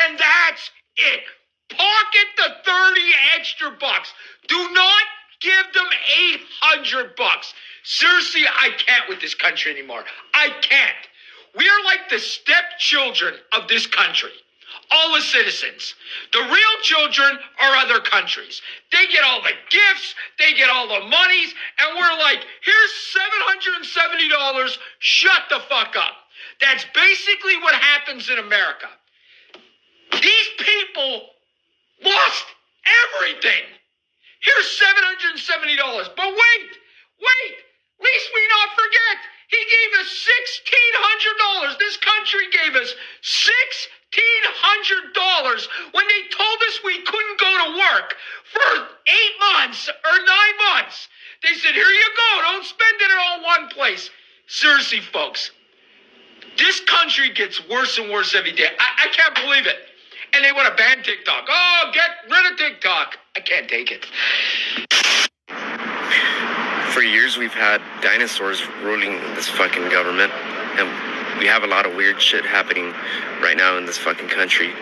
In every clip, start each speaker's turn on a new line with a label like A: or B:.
A: and that's it. Pocket the 30 extra bucks. Do not give them $800. Seriously, I can't with this country anymore. I can't. We are like the stepchildren of this country. All the citizens. The real children are other countries. They get all the gifts, they get all the monies, and we're like, here's $770, shut the fuck up. That's basically what happens in America. These people lost everything. Here's $770, but wait, least we not forget, he gave us $1,600. This country gave us $1,600 when they told us we couldn't go to work for 8 months or 9 months. They said, here you go, don't spend it all in one place. Seriously, folks, this country gets worse and worse every day. I can't believe it. And they want to ban TikTok. Oh, get rid of TikTok. I can't take it.
B: For years, we've had dinosaurs ruling this fucking government, and we have a lot of weird shit happening right now in this fucking country.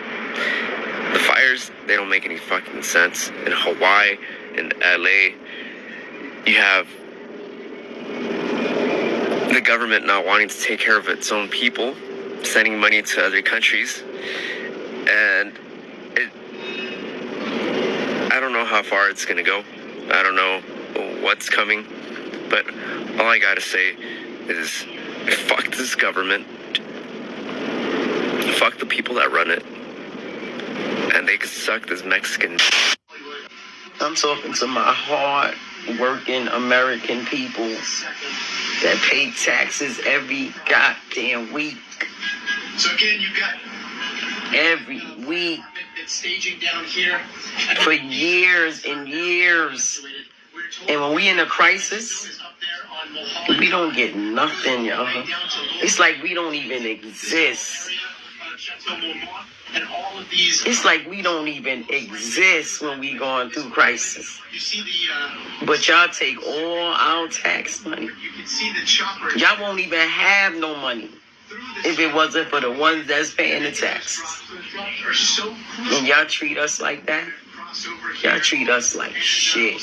B: The fires, they don't make any fucking sense. In Hawaii, in LA, you have the government not wanting to take care of its own people, sending money to other countries, and I don't know how far it's gonna go. I don't know what's coming, but all I gotta say is fuck this government, fuck the people that run it, and they can suck this Mexican.
C: I'm talking to my hard-working American people that pay taxes every goddamn week.
D: So again, you got
C: every week
D: staging down here
C: for years and years. And when we in a crisis, we don't get nothing, y'all. It's like we don't even exist. It's like we don't even exist when we going through crisis. But y'all take all our tax money. Y'all won't even have no money if it wasn't for the ones that's paying the taxes. And y'all treat us like that? Y'all treat us like shit.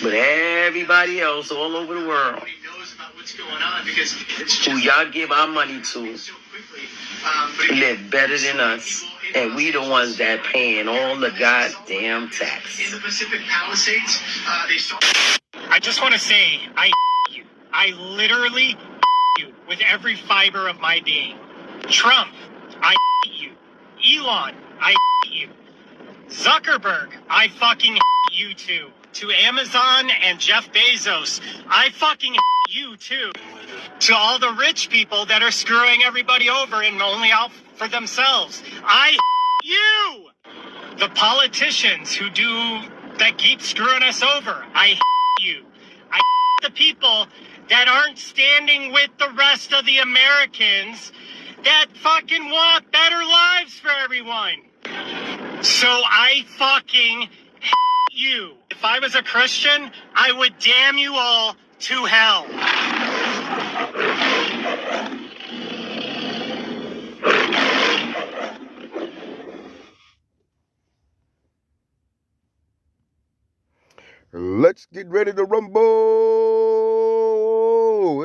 C: But everybody else all over the world who y'all give our money to live better than us. And we the ones that paying all the goddamn taxes.
D: In the Pacific Palisades, they saw...
E: I just want to say, you. I literally you with every fiber of my being. Trump, I you. Elon, I you. Zuckerberg, I fucking you too. To Amazon and Jeff Bezos, I fucking you too. To all the rich people that are screwing everybody over and only out for themselves, I you. The politicians that keep screwing us over, I you. I the people that aren't standing with the rest of the Americans that fucking want better lives for everyone. So I fucking you. If I was a Christian, I would damn you all to hell.
F: Let's get ready to rumble.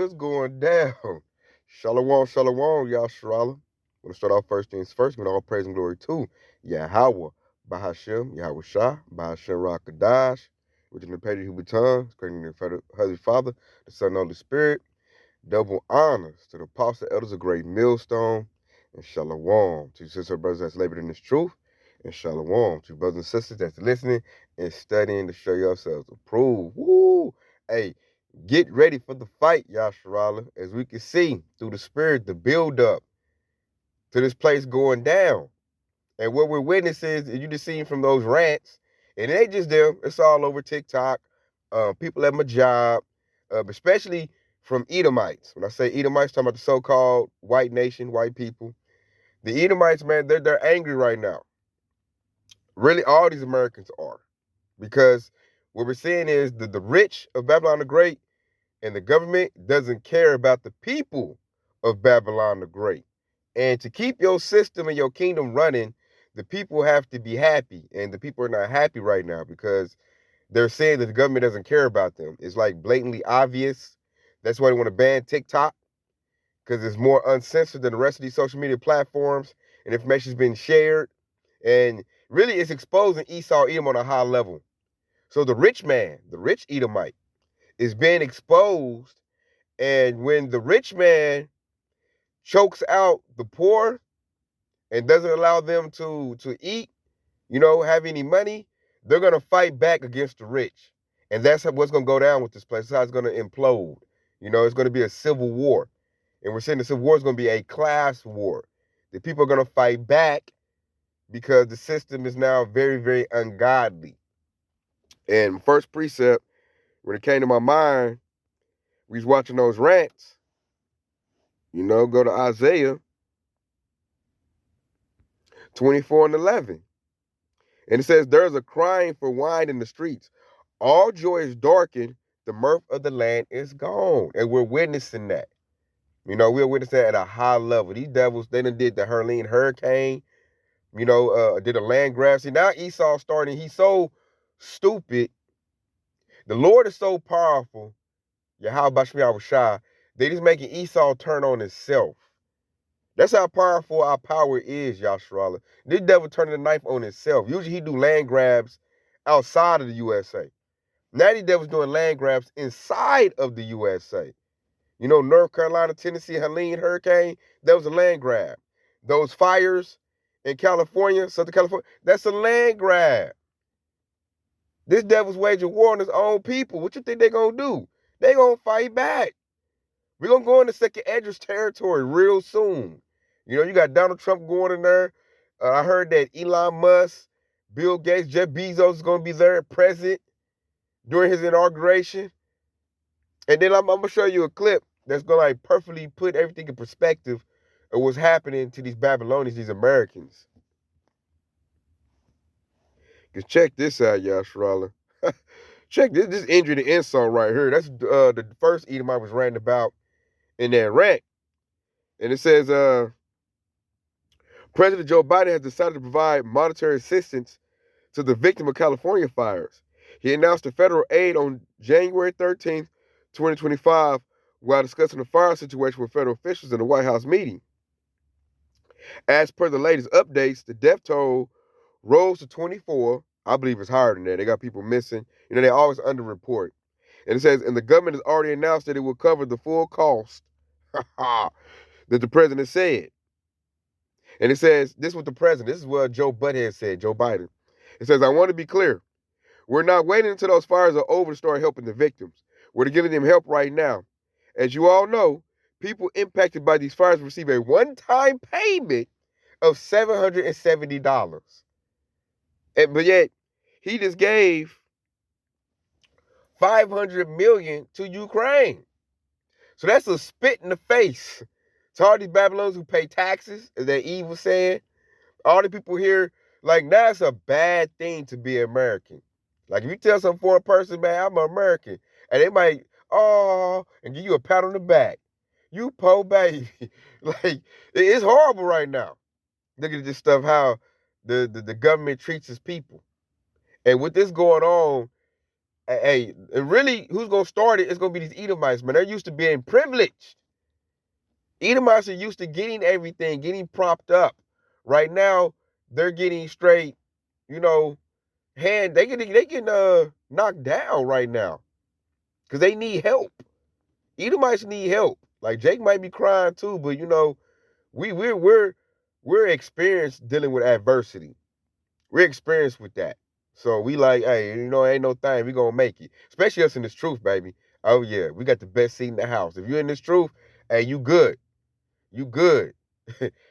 F: It's going down. Shalom, shalom, Yasharala. I'm going to start off first things first, with all praise and glory to Yahweh, Bahashem, Yahweh Shah, Bahashem Rakadash, which in the page of tongues, creating the Holy Father, the Son, and the Holy Spirit. Double honors to the apostle elders of Great Millstone, and shalom to your sister brothers that's labored in this truth, and shalom to your brothers and sisters that's listening and studying to show yourselves approved. Woo! Hey, get ready for the fight, Yasharala, as we can see through the spirit, the build up to this place going down. And what we're witnessing is, you just seen from those rants, and it ain't just them, it's all over TikTok, people at my job, especially from Edomites. When I say Edomites, I'm talking about the so-called white nation, white people. The Edomites, man, they're angry right now. Really, all these Americans are. Because what we're seeing is the rich of Babylon the Great and the government doesn't care about the people of Babylon the Great. And to keep your system and your kingdom running, the people have to be happy. And the people are not happy right now because they're saying that the government doesn't care about them. It's like blatantly obvious. That's why they want to ban TikTok, because it's more uncensored than the rest of these social media platforms, and information's been shared. And really, it's exposing Esau Edom on a high level. So the rich man, the rich Edomite, is being exposed. And when the rich man chokes out the poor and doesn't allow them to eat, have any money, they're going to fight back against the rich. And that's what's going to go down with this place. That's how it's going to implode. It's going to be a civil war. And we're saying the civil war is going to be a class war. The people are going to fight back because the system is now very, very ungodly. And first precept, when it came to my mind, we was watching those rants. Go to Isaiah 24:11. And it says, there's a crying for wine in the streets. All joy is darkened. The mirth of the land is gone. And we're witnessing that. We're witnessing that at a high level. These devils, they done did the Helene hurricane, did a land grab. See, now Esau's starting. He's so stupid. The Lord is so powerful. Yahweh Bashmi Shah. They just making Esau turn on himself. That's how powerful our power is, Yasharallah. This devil turning the knife on himself. Usually he do land grabs outside of the USA. Now these devils doing land grabs inside of the USA. North Carolina, Tennessee, Helene hurricane, that was a land grab. Those fires in California, Southern California, that's a land grab. This devil's waging war on his own people. What you think they're going to do? They're going to fight back. We're going to go into second address territory real soon. You got Donald Trump going in there. I heard that Elon Musk, Bill Gates, Jeff Bezos is going to be there present during his inauguration. And then I'm going to show you a clip that's going to perfectly put everything in perspective of what's happening to these Babylonians, these Americans. Because check this out, Yasharallah. Check this injury to insult right here. That's the first Edomite was ranting about in that rant. And it says, President Joe Biden has decided to provide monetary assistance to the victim of California fires. He announced the federal aid on January 13th, 2025, while discussing the fire situation with federal officials in the White House meeting. As per the latest updates, the death toll rose to 24. I believe it's higher than that. They got people missing. They always underreport. And it says, and the government has already announced that it will cover the full cost that the president said. And it says, this is what the president, this is what Joe Butthead said, Joe Biden. It says, I want to be clear. We're not waiting until those fires are over to start helping the victims. We're giving them help right now. As you all know, people impacted by these fires receive a one-time payment of $770. But yet, he just gave $500 million to Ukraine. So that's a spit in the face to all these Babylonians who pay taxes, as that Eve was saying. All the people here, now it's a bad thing to be American. If you tell some foreign person, man, I'm an American, and they might, and give you a pat on the back. You po baby. It's horrible right now. Look at this stuff, how the government treats its people. And with this going on, hey, and really, who's going to start it? It's going to be these Edomites, man. They're used to being privileged. Edomites are used to getting everything, getting propped up. Right now, they're getting straight, they getting knocked down right now because they need help. Edomites need help. Jake might be crying too, but we're experienced dealing with adversity. We're experienced with that. So we hey, ain't no thing. We gonna make it. Especially us in this truth, baby. Oh yeah, we got the best seat in the house. If you're in this truth, hey, you good. You good.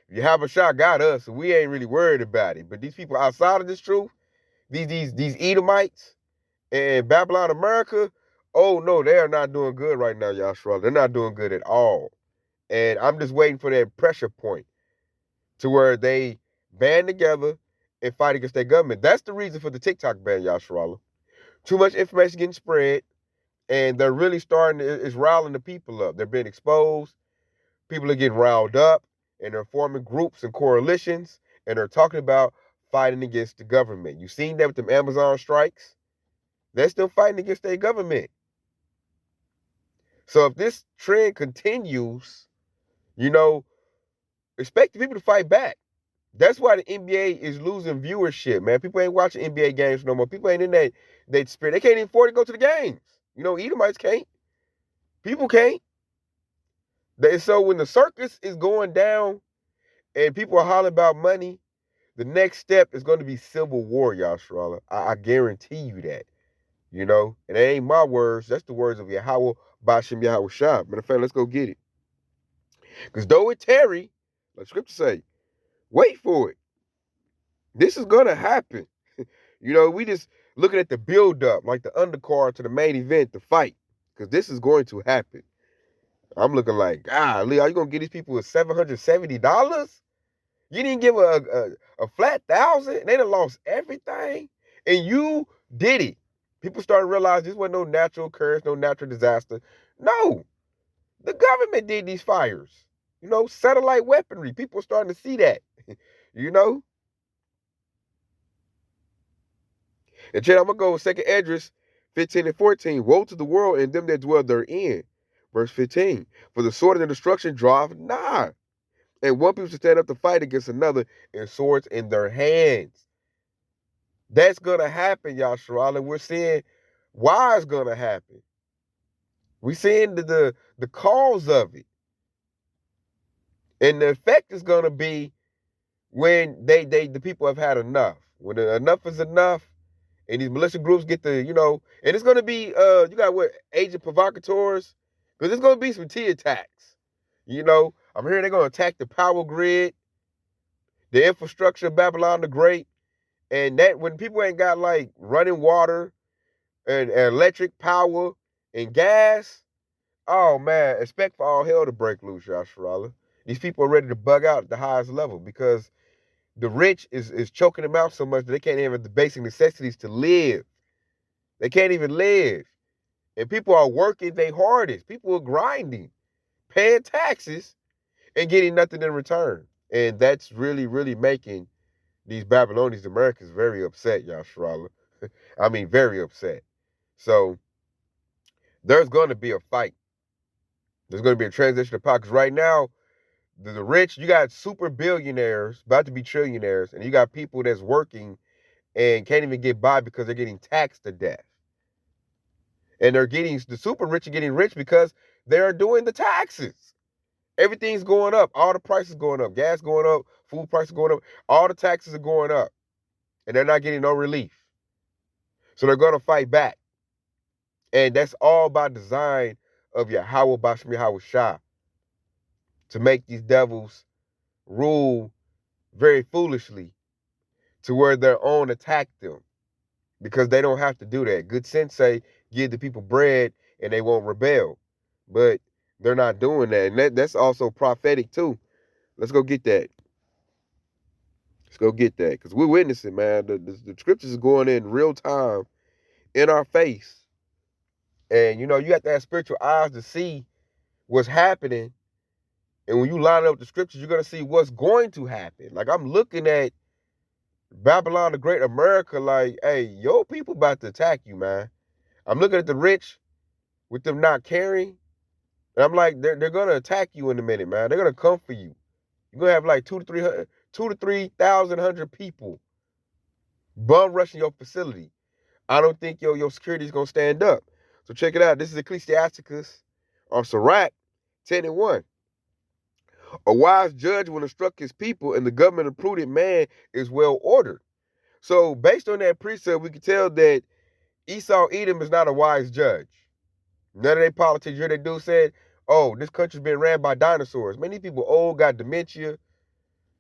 F: You have a shot, got us, so we ain't really worried about it. But these people outside of this truth, these Edomites and Babylon America, oh no, they are not doing good right now, Yashua. They're not doing good at all. And I'm just waiting for that pressure point to where they band together and fight against their government. That's the reason for the TikTok ban, Yashua. Too much information getting spread, and they're really starting, it's riling the people up. They're being exposed. People are getting riled up, and they're forming groups and coalitions, and they're talking about fighting against the government. You seen that with them Amazon strikes? They're still fighting against their government. So if this trend continues, expect the people to fight back. That's why the NBA is losing viewership, man. People ain't watching NBA games no more. People ain't in that spirit. They can't even afford to go to the games. Edomites can't. People can't. So when the circus is going down and people are hollering about money, the next step is going to be civil war, Yasharallah. I guarantee you that. And it ain't my words. That's the words of Yahweh, Bashem Yahweh Shah. Matter of fact, let's go get it. Because though it tarry, like scripture say, wait for it. This is going to happen. We just looking at the build-up, like the undercard to the main event, the fight. Because this is going to happen. I'm looking like, golly, are you going to get these people with $770? You didn't give a flat $1,000. They done lost everything. And you did it. People started to realize this wasn't no natural occurrence, no natural disaster. No. The government did these fires. Satellite weaponry. People are starting to see that. And Chad, I'm going to go with 2nd Esdras 15 and 14. Woe to the world and them that dwell therein. Verse 15. For the sword and the destruction draweth nigh. And one people should stand up to fight against another, and swords in their hands. That's going to happen, Yasharallah. And we're seeing why it's going to happen. We're seeing the cause of it. And the effect is going to be when the people have had enough. When enough is enough, and these militia groups get and it's going to be, you got agent provocateurs, because there's going to be some T attacks. I'm hearing they're going to attack the power grid, the infrastructure of Babylon the Great, and that when people ain't got like running water and electric power and gas, oh man, expect for all hell to break loose, Yasharallah. These people are ready to bug out at the highest level because the rich is choking them out so much that they can't even have the basic necessities to live. They can't even live. And people are working their hardest. People are grinding, paying taxes, and getting nothing in return. And that's really, really making these Babylonians, Americans, very upset, Yasharallah. I mean, very upset. So there's going to be a fight. There's going to be a transition of power. Because right now, the rich, you got super billionaires, about to be trillionaires, and you got people that's working and can't even get by because they're getting taxed to death. And the super rich are getting rich because they're doing the taxes. Everything's going up. All the prices going up. Gas going up. Food prices going up. All the taxes are going up. And they're not getting no relief. So they're going to fight back. And that's all by design of Yahweh Bashem Yahweh Shah. To make these devils rule very foolishly to where their own attack them. Because they don't have to do that. Good sense say, give the people bread and they won't rebel. But they're not doing that. And that's also prophetic too. Let's go get that. Let's go get that. Because we're witnessing, man. The scriptures is going in real time in our face. And, you have to have spiritual eyes to see what's happening. And when you line up the scriptures, you're going to see what's going to happen. Like, I'm looking at Babylon the Great, America, like, hey, your people about to attack you, man. I'm looking at the rich with them not caring. And I'm like, they're going to attack you in a minute, man. They're going to come for you. You're going to have like 2,000 to 3,000 people bum rushing your facility. I don't think your security is going to stand up. So check it out. This is Ecclesiasticus or Sirach 10 and 1. A wise judge will instruct his people, and the government of prudent man is well ordered. So based on that precept, we can tell that Esau Edom is not a wise judge. None of their politics. You hear that dude said, oh, this country's been ran by dinosaurs. Man, these people old, got dementia.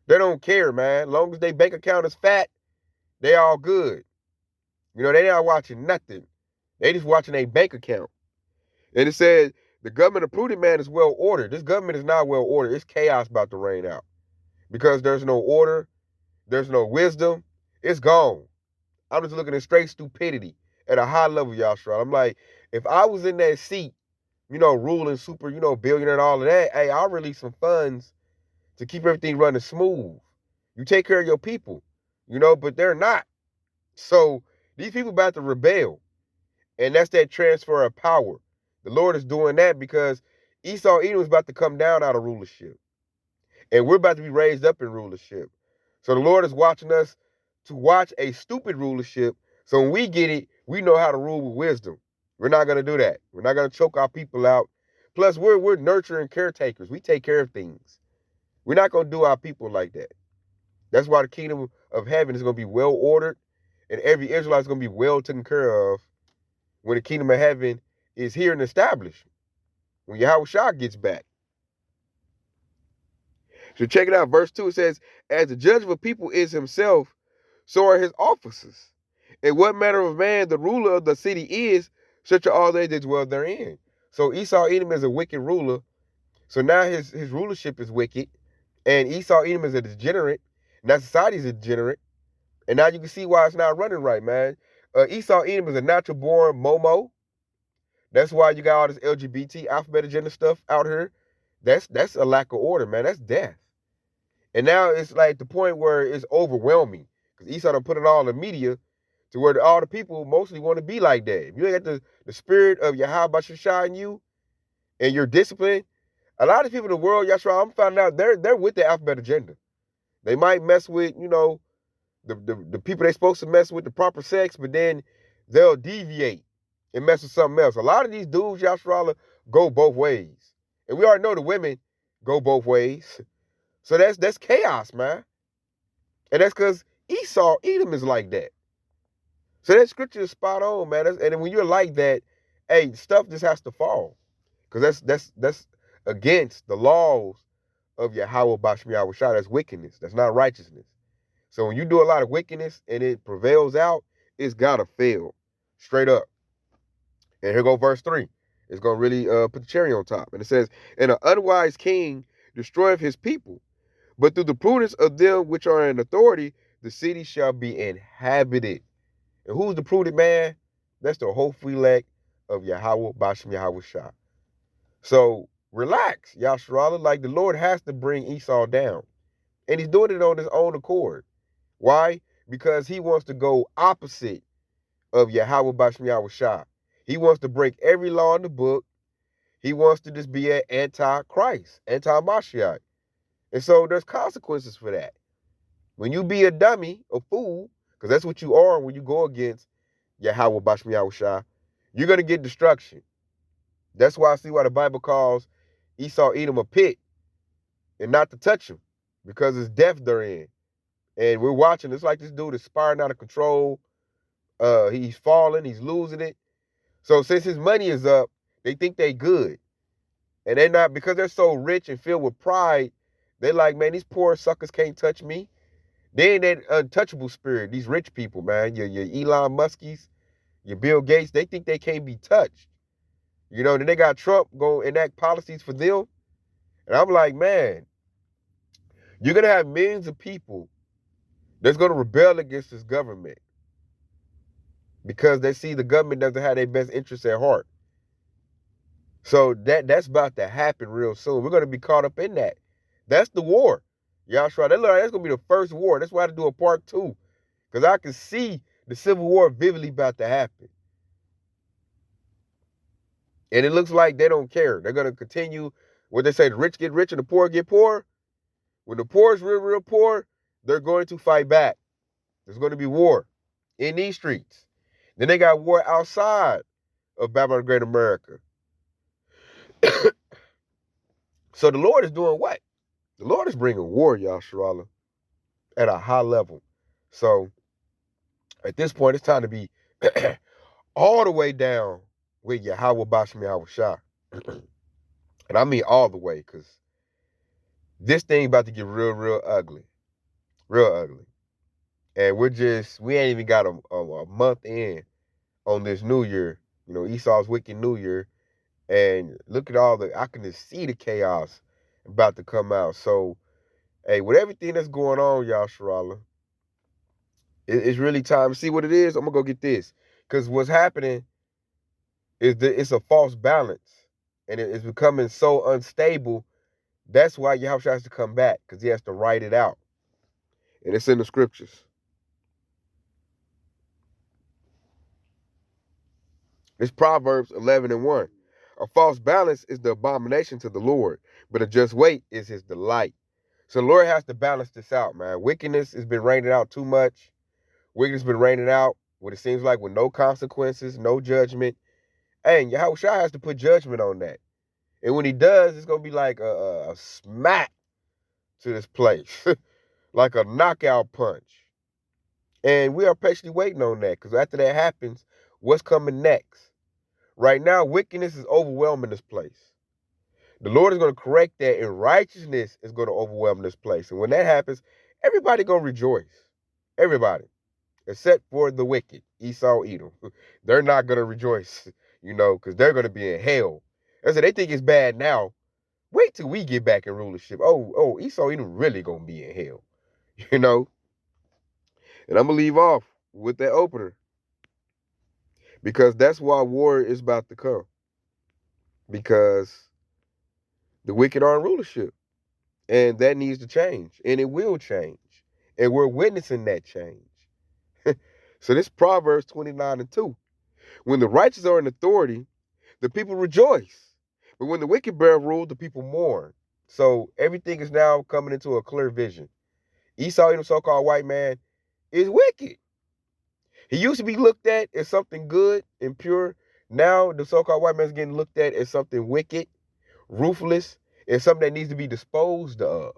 F: They don't care, man. As long as their bank account is fat, they all good. They not watching nothing. They just watching a bank account. And it said, the government of prudent man is well ordered. This government is not well ordered. It's chaos about to reign out. Because there's no order. There's no wisdom. It's gone. I'm just looking at straight stupidity at a high level, Yashra. I'm like, if I was in that seat ruling super, billionaire and all of that. Hey, I'll release some funds to keep everything running smooth. You take care of your people, but they're not. So these people about to rebel. And that's that transfer of power. The Lord is doing that because Esau Edom is about to come down out of rulership. And we're about to be raised up in rulership. So the Lord is watching us to watch a stupid rulership. So when we get it, we know how to rule with wisdom. We're not going to do that. We're not going to choke our people out. Plus, we're nurturing caretakers. We take care of things. We're not going to do our people like that. That's why the kingdom of heaven is going to be well ordered, and every Israelite is going to be well taken care of when the kingdom of heaven is here and established, when Yahweh Shah gets back. So check it out. Verse 2, it says, as the judge of a people is himself, so are his officers. And what manner of man the ruler of the city is, such are all they that dwell therein. So Esau Edom is a wicked ruler. So now his rulership is wicked. And Esau Edom is a degenerate. Now society is a degenerate. And now you can see why it's not running right, man. Esau Edom is a natural born Momo. That's why you got all this LGBT alphabet agenda stuff out here. That's a lack of order, man. That's death. And now it's like the point where it's overwhelming. Because Esau done put it all in the media to where all the people mostly want to be like that. If you ain't got the spirit of Yahweh Shah in you and your discipline, a lot of people in the world, Yashua, I'm finding out they're with the alphabet agenda. They might mess with, the people they're supposed to mess with, the proper sex, but then they'll deviate and mess with something else. A lot of these dudes, Yashua, go both ways. And we already know the women go both ways. So that's chaos, man. And that's because Esau, Edom is like that. So that scripture is spot on, man. And when you're like that, hey, stuff just has to fall. Because that's against the laws of Yahweh Bashmi Yahweh Shah. That's wickedness. That's not righteousness. So when you do a lot of wickedness and it prevails out, it's got to fail. Straight up. And here go verse 3. It's going to really put the cherry on top. And it says, and an unwise king destroyeth his people, but through the prudence of them which are in authority, the city shall be inhabited. And who's the prudent man? That's the hopeful elect of Yahweh Bashim Yahweh Shah. So relax, Yahshua. Like the Lord has to bring Esau down. And he's doing it on his own accord. Why? Because he wants to go opposite of Yahweh Bashim Yahweh Shah. He wants to break every law in the book. He wants to just be an anti-Christ, anti-Mashiach. And so there's consequences for that. When you be a dummy, a fool, because that's what you are when you go against Yahweh Bashmi Yahweh Shah, you're going to get destruction. That's why I see why the Bible calls Esau Edom a pit and not to touch him, because it's death they're in. And we're watching. It's like this dude is spiraling out of control. He's falling. He's losing it. So since his money is up, they think they good. And they're not, because they're so rich and filled with pride, they're like, man, these poor suckers can't touch me. They ain't that untouchable spirit, these rich people, man. Your Elon Muskies, your Bill Gates, they think they can't be touched. Then they got Trump go enact policies for them. And I'm like, man, you're going to have millions of people that's going to rebel against this government because they see the government doesn't have their best interests at heart. So that's about to happen real soon. We're going to be caught up in that. That's the war. Yahshua, that's going to be the first war. That's why I had to do a part 2. Because I can see the civil war vividly about to happen. And it looks like they don't care. They're going to continue what they say, the rich get rich and the poor get poor. When the poor is real, real poor, they're going to fight back. There's going to be war in these streets. Then they got war outside of Babylon Great America. So the Lord is doing what? The Lord is bringing war, Yahshua, at a high level. So at this point, it's time to be all the way down with Yahweh Bashmi Yahweh Shah. And I mean all the way, because this thing about to get real, real ugly. Real ugly. And we ain't even got a month in on this new year. Esau's wicked new year. And look at I can just see the chaos about to come out. So, hey, with everything that's going on, Yahshua, it's really time to see what it is. I'm going to go get this. Because what's happening is that it's a false balance. and it's becoming so unstable. That's why Yahushua has to come back, because he has to write it out. And it's in the scriptures. It's Proverbs 11:1. A false balance is the abomination to the Lord, but a just weight is his delight. So the Lord has to balance this out, man. Wickedness has been raining out too much. Wickedness has been raining out, what it seems like, with no consequences, no judgment. Hey, and Yahushua has to put judgment on that. And when he does, it's going to be like a smack to this place, like a knockout punch. And we are patiently waiting on that, because after that happens, what's coming next? Right now, wickedness is overwhelming this place. The Lord is going to correct that, and righteousness is going to overwhelm this place. And when that happens, everybody going to rejoice. Everybody. Except for the wicked, Esau, Edom. They're not going to rejoice, because they're going to be in hell. I said, they think it's bad now. Wait till we get back in rulership. Oh, Esau, Edom really going to be in hell. And I'm going to leave off with that opener, because that's why war is about to come. Because the wicked are in rulership. And that needs to change. And it will change. And we're witnessing that change. So this Proverbs 29:2. When the righteous are in authority, the people rejoice. But when the wicked bear rule, the people mourn. So everything is now coming into a clear vision. Esau, the so-called white man, is wicked. He used to be looked at as something good and pure. Now the so-called white man is getting looked at as something wicked, ruthless, and something that needs to be disposed of.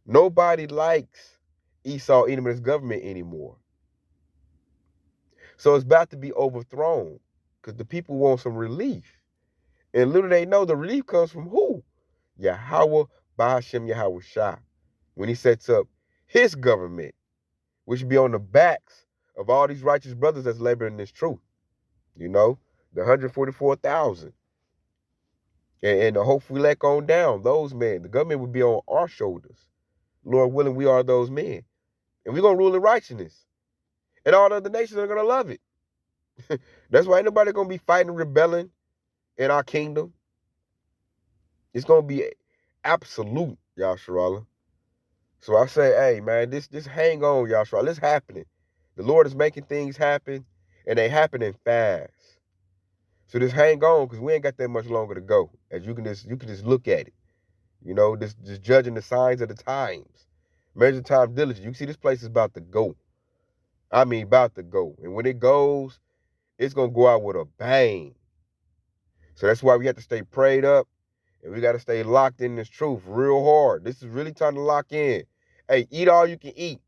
F: Nobody likes Esau, Edom, and his government anymore. So it's about to be overthrown, because the people want some relief. And little they know, the relief comes from who? Yahweh Bahashem Yahushua. When he sets up his government, which will be on the backs of all these righteous brothers that's laboring in this truth. The 144,000. And hopefully let on down those men. The government will be on our shoulders. Lord willing, we are those men. And we're going to rule in righteousness. And all the other nations are going to love it. That's why ain't nobody going to be fighting and rebelling in our kingdom. It's going to be absolute, Yahshua. So I say, hey, man, this hang on, Yahshua. It's happening. The Lord is making things happen, and they happening fast. So just hang on, because we ain't got that much longer to go. As you can just look at it. Just judging the signs of the times. Measure time diligently. You can see this place is about to go. I mean, about to go. And when it goes, it's going to go out with a bang. So that's why we have to stay prayed up, and we got to stay locked in this truth real hard. This is really time to lock in. Hey, eat all you can eat.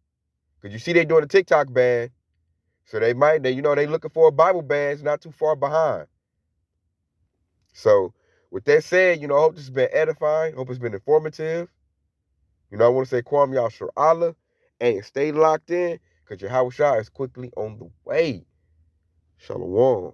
F: Because you see they doing a TikTok ban. So they looking for a Bible ban. It's not too far behind. So with that said, I hope this has been edifying. Hope it's been informative. I want to say Kwam Yahshua Allah, and stay locked in, because Yahushua is quickly on the way. Shalom.